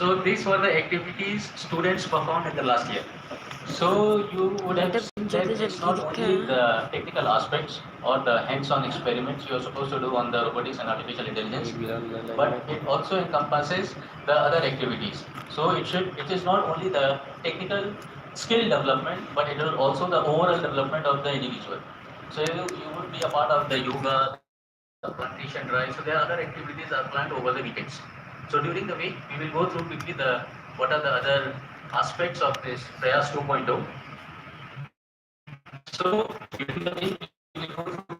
So these were the activities students performed in the last year. So you would have seen that it's not only the technical aspects or the hands-on experiments you are supposed to do on the robotics and artificial intelligence, but it also encompasses the other activities. So it is not only the technical skill development, but it is also the overall development of the individual. So you would be a part of the yoga, the plantation drive. So there are other activities are planned over the weekends. So during the week, we will go through quickly the what are the other aspects of this Prayas 2.0. So during the week, we will go through,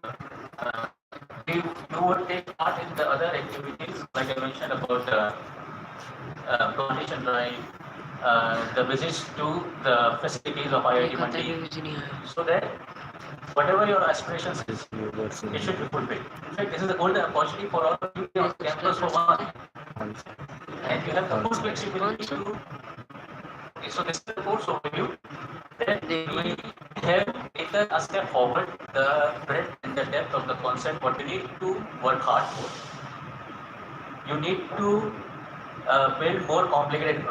uh, you would take part in the other activities, like I mentioned about the plantation drive, the visits to the facilities of IIT Mandi, so that whatever your aspirations is, it should be fulfilled. In fact, this is a golden opportunity for all of you on campus for 1 month, and you have the full flexibility to. Okay, so this is the course overview. Then we have taken a step forward, the breadth and the depth of the concept. What you need to work hard for. You need to build more complicated